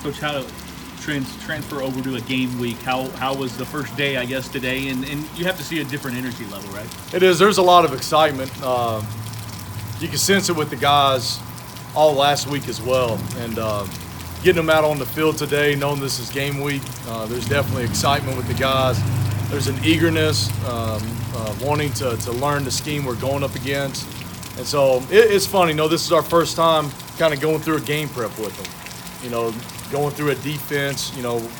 Coach, how to transfer over to a game week? How was the first day, I guess, today? And you have to see a different energy level, right? It is. There's a lot of excitement. You can sense it with the guys all last week as well. And getting them out on the field today, knowing this is game week, there's definitely excitement with the guys. There's an eagerness, wanting to learn the scheme we're going up against. And so it's funny, this is our first time kind of going through a game prep with them. Going through a defense,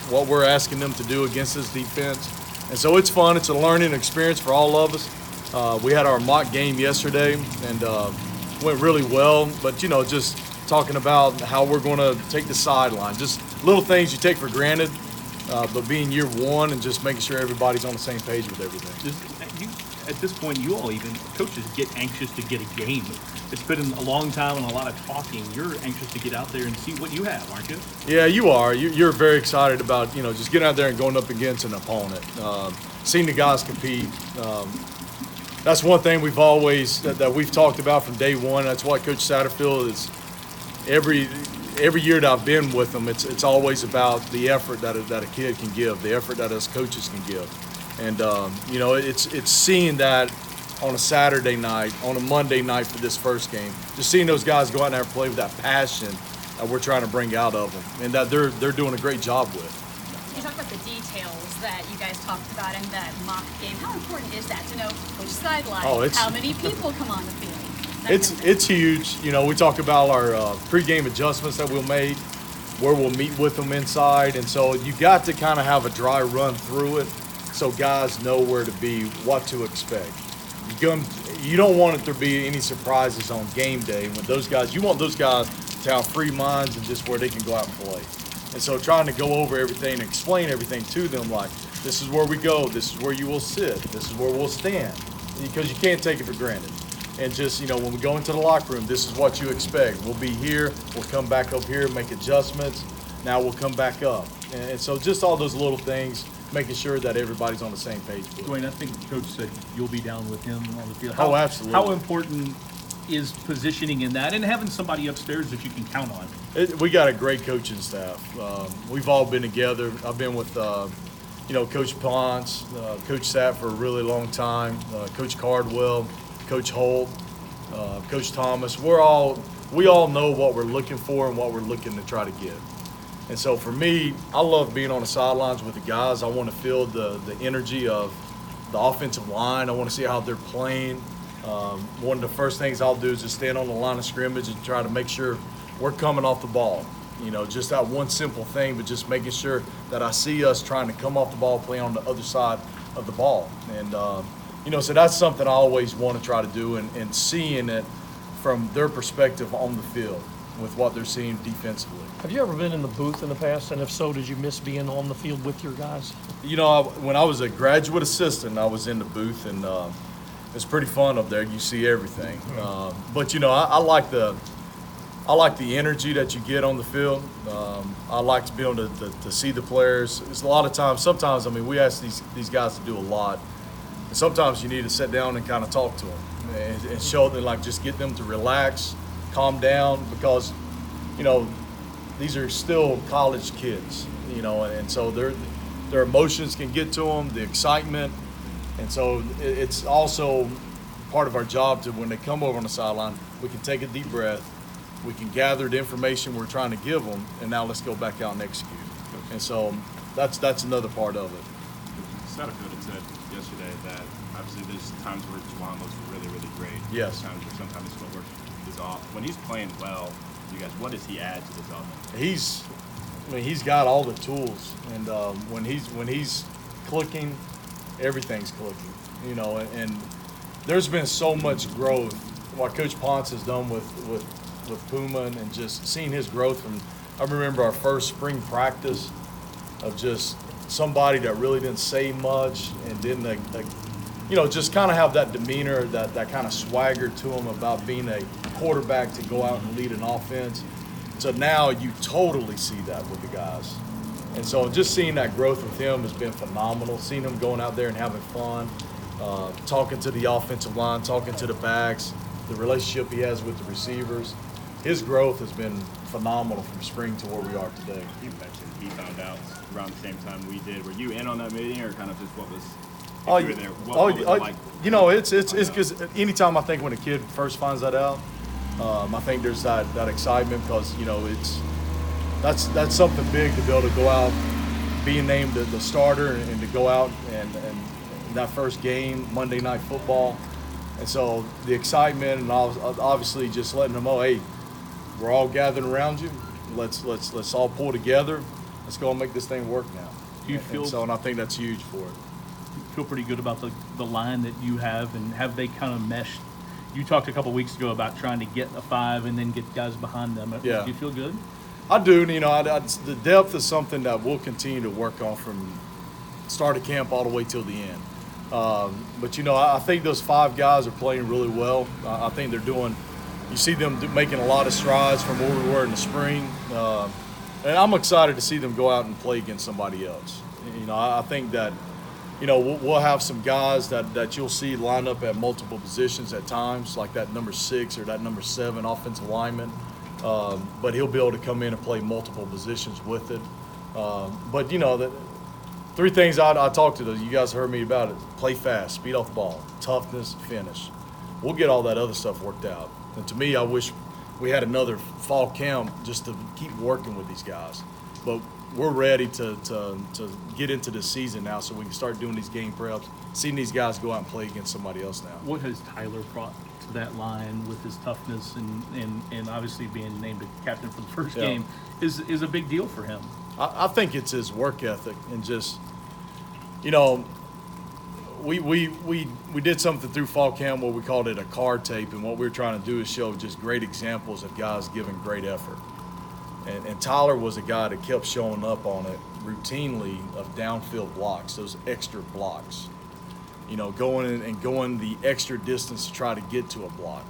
what we're asking them to do against this defense. And so it's fun. It's a learning experience for all of us. We had our mock game yesterday and went really well. But, just talking about how we're going to take the sideline, just little things you take for granted, but being year one and just making sure everybody's on the same page with everything. At this point, you all even, coaches, get anxious to get a game. It's been a long time and a lot of talking. You're anxious to get out there and see what you have, aren't you? Yeah, you are. You're very excited about, just getting out there and going up against an opponent, seeing the guys compete. That's one thing we've always, that we've talked about from day one. That's why Coach Satterfield is, every year that I've been with them, it's always about the effort that a kid can give, the effort that us coaches can give. And, it's seeing that on a Saturday night, on a Monday night for this first game, just seeing those guys go out there and play with that passion that we're trying to bring out of them and that they're doing a great job with. You talked about the details that you guys talked about in that mock game. How important is that to know which sideline, how many people come on the field? It's huge. We talk about our pregame adjustments that we'll make, where we'll meet with them inside. And so you got to kind of have a dry run through it so guys know where to be, what to expect. You don't want it to be any surprises on game day when you want those guys to have free minds and just where they can go out and play. And so trying to go over everything and explain everything to them, like, this is where we go, this is where you will sit, this is where we'll stand, because you can't take it for granted. And just, when we go into the locker room, this is what you expect. We'll be here, we'll come back up here, make adjustments, now we'll come back up. And so just all those little things, making sure that everybody's on the same page. Dwayne, I think the coach said you'll be down with him on the field. Absolutely. How important is positioning in that and having somebody upstairs that you can count on? We got a great coaching staff. We've all been together. I've been with, Coach Ponce, Coach Sapp for a really long time, Coach Cardwell, Coach Holt, Coach Thomas. We all know what we're looking for and what we're looking to try to get. And so for me, I love being on the sidelines with the guys. I want to feel the energy of the offensive line. I want to see how they're playing. One of the first things I'll do is just stand on the line of scrimmage and try to make sure we're coming off the ball. Just that one simple thing, but just making sure that I see us trying to come off the ball, play on the other side of the ball. And, so that's something I always want to try to do and seeing it from their perspective on the field with what they're seeing defensively. Have you ever been in the booth in the past, and if so, did you miss being on the field with your guys? When I was a graduate assistant, I was in the booth, and it's pretty fun up there. You see everything. But I like the energy that you get on the field. I like to be able to see the players. It's a lot of times. Sometimes, we ask these guys to do a lot, and sometimes you need to sit down and kind of talk to them and show them, just get them to relax, calm down, because these are still college kids, and so their emotions can get to them, the excitement, and so it's also part of our job to, when they come over on the sideline, we can take a deep breath, we can gather the information we're trying to give them, and now let's go back out and execute. And so that's another part of it. Satterfield had said yesterday that obviously there's times where Juwan looks really, really great. Yes. There's times where sometimes his footwork is off. When he's playing well, you guys, what does he add to this offense? He's got all the tools, and when he's clicking, everything's clicking. And there's been so much growth. What Coach Ponce has done with Puma and just seeing his growth from. I remember our first spring practice of just somebody that really didn't say much and didn't, just kind of have that demeanor, that kind of swagger to him about being a quarterback to go out and lead an offense. So now you totally see that with the guys. And so just seeing that growth with him has been phenomenal. Seeing him going out there and having fun, talking to the offensive line, talking to the backs, the relationship he has with the receivers. His growth has been phenomenal from spring to where we are today. You mentioned he found out around the same time we did. Were you in on that meeting, or kind of just what was? You were there. What was it like? You know, it's because anytime I think when a kid first finds that out, I think there's that excitement because you know that's something big to be able to go out, being named the starter, and to go out and that first game, Monday Night Football. And so the excitement and obviously just letting them know, hey, we're all gathered around you. Let's all pull together. Let's go and make this thing work now. Do you feel and I think that's huge for it. You feel pretty good about the line that you have, and have they kind of meshed? You talked a couple weeks ago about trying to get a 5 and then get guys behind them. Yeah. Do you feel good? I do. You know, the depth is something that we'll continue to work on from start of camp all the way till the end. But, you know, I think those 5 guys are playing really well. I think they're doing – you see them making a lot of strides from where we were in the spring. And I'm excited to see them go out and play against somebody else. You know, I think that, you know, we'll have some guys that you'll see line up at multiple positions at times, like that number 6 or that number 7 offensive lineman. But he'll be able to come in and play multiple positions with it. But, you know, 3 things I talked to those. You guys heard me about it. Play fast, speed off the ball, toughness, finish. We'll get all that other stuff worked out. And to me, I wish we had another fall camp just to keep working with these guys. But we're ready to get into the season now so we can start doing these game preps, seeing these guys go out and play against somebody else now. What has Tyler brought to that line with his toughness and obviously being named a captain for the first game is a big deal for him? I think it's his work ethic and just, you know, we did something through fall camp where we called it a card tape, and what we were trying to do is show just great examples of guys giving great effort. And Tyler was a guy that kept showing up on it routinely of downfield blocks, those extra blocks. You know, going the extra distance to try to get to a block.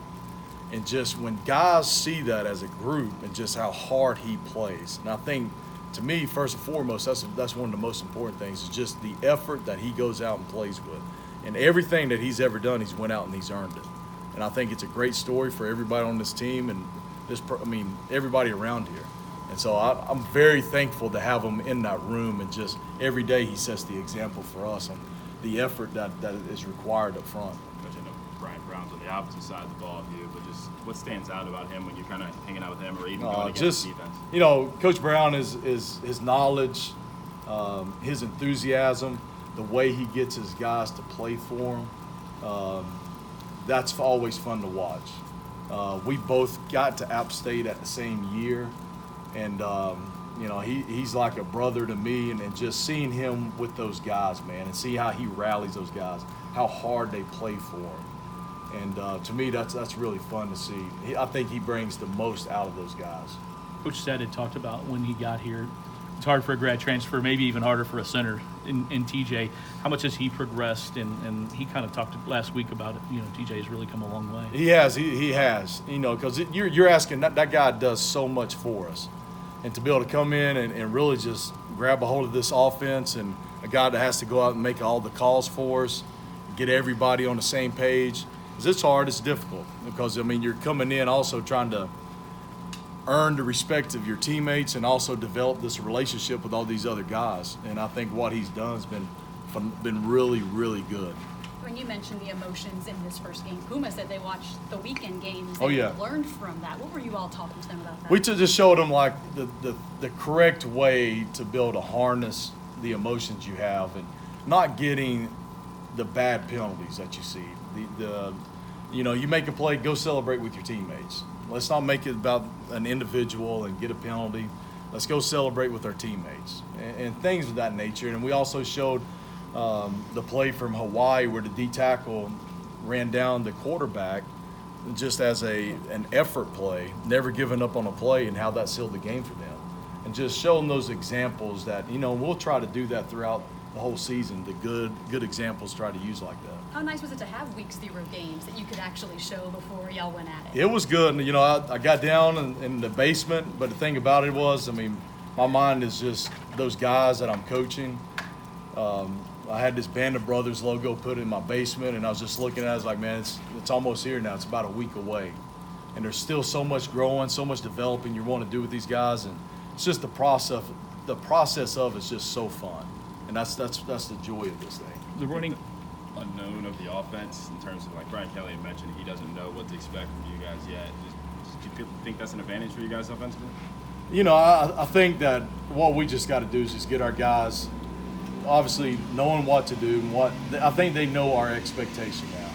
And just when guys see that as a group and just how hard he plays, and I think, to me, first and foremost, that's one of the most important things, is just the effort that he goes out and plays with. And everything that he's ever done, he's went out and he's earned it. And I think it's a great story for everybody on this team and everybody around here. And so I'm very thankful to have him in that room, and just every day he sets the example for us on the effort that is required up front. Brian Brown's on the opposite side of the ball of you, but just what stands out about him when you're kind of hanging out with him or even going against defense? You know, Coach Brown is his knowledge, his enthusiasm, the way he gets his guys to play for him. That's always fun to watch. We both got to App State at the same year, and you know, he's like a brother to me, and just seeing him with those guys, man, and see how he rallies those guys, how hard they play for him. And to me, that's really fun to see. I think he brings the most out of those guys. Coach Sad had talked about when he got here, it's hard for a grad transfer, maybe even harder for a center in TJ. How much has he progressed? And he kind of talked last week about it. You know, TJ has really come a long way. He has. He has. You know, because you're asking, that guy does so much for us. And to be able to come in and really just grab a hold of this offense, and a guy that has to go out and make all the calls for us, get everybody on the same page. It's hard, it's difficult, because, I mean, you're coming in also trying to earn the respect of your teammates and also develop this relationship with all these other guys. And I think what he's done has been really, really good. When you mentioned the emotions in this first game, Puma said they watched the weekend games and learned from that. What were you all talking to them about that? We just showed them, like, the correct way to be able to harness the emotions you have and not getting the bad penalties that you see. You know, you make a play, go celebrate with your teammates. Let's not make it about an individual and get a penalty. Let's go celebrate with our teammates and things of that nature. And we also showed the play from Hawaii where the D tackle ran down the quarterback just as an effort play, never giving up on a play, and how that sealed the game for them. And just showing those examples that, you know, we'll try to do that throughout the whole season, the good examples try to use like that. How nice was it to have week 0 games that you could actually show before y'all went at it? It was good. You know, I got down in the basement, but the thing about it was, I mean, my mind is just those guys that I'm coaching. I had this Band of Brothers logo put in my basement, and I was just looking at it, I was like, man, it's almost here now. It's about a week away. and there's still so much growing, so much developing you want to do with these guys, and it's just the process. The process of it's just so fun, and that's the joy of this thing. The running unknown of the offense in terms of, like Brian Kelly had mentioned, he doesn't know what to expect from you guys yet. Do you think that's an advantage for you guys offensively? You know, I think that what we just got to do is just get our guys, obviously knowing what to do and I think they know our expectation now.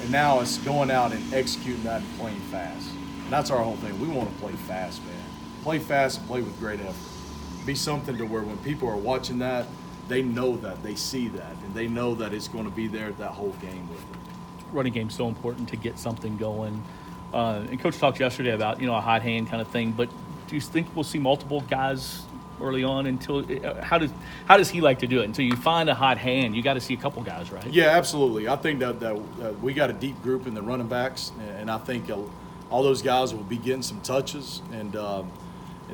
And now it's going out and executing that and playing fast. And that's our whole thing. We want to play fast, man. Play fast and play with great effort. Be something to where when people are watching that, they know that, they see that, and they know that it's going to be there that whole game with them. running game's so important to get something going. And Coach talked yesterday about, a hot hand kind of thing, but do you think we'll see multiple guys early on until how does he like to do it? Until you find a hot hand, you got to see a couple guys, right? Yeah, absolutely. I think that we got a deep group in the running backs, and I think all those guys will be getting some touches, and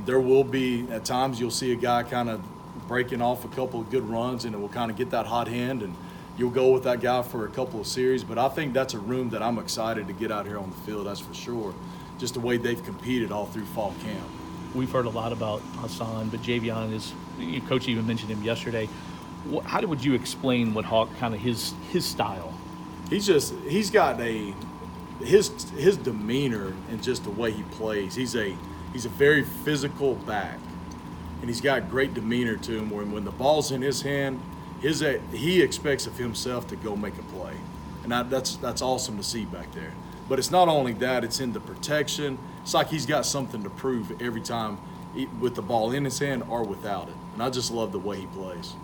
there will be at times you'll see a guy kind of breaking off a couple of good runs, and it will kind of get that hot hand, and you'll go with that guy for a couple of series. But I think that's a room that I'm excited to get out here on the field, that's for sure, just the way they've competed all through fall camp. We've heard a lot about Hassan, but Javion is, Coach even mentioned him yesterday. How would you explain what Hawk, kind of his style? He's got his demeanor and just the way he plays. He's a very physical back, and he's got great demeanor to him. When the ball's in his hand, he expects of himself to go make a play, and that's awesome to see back there. But it's not only that; it's in the protection. It's like he's got something to prove every time with the ball in his hand or without it. And I just love the way he plays.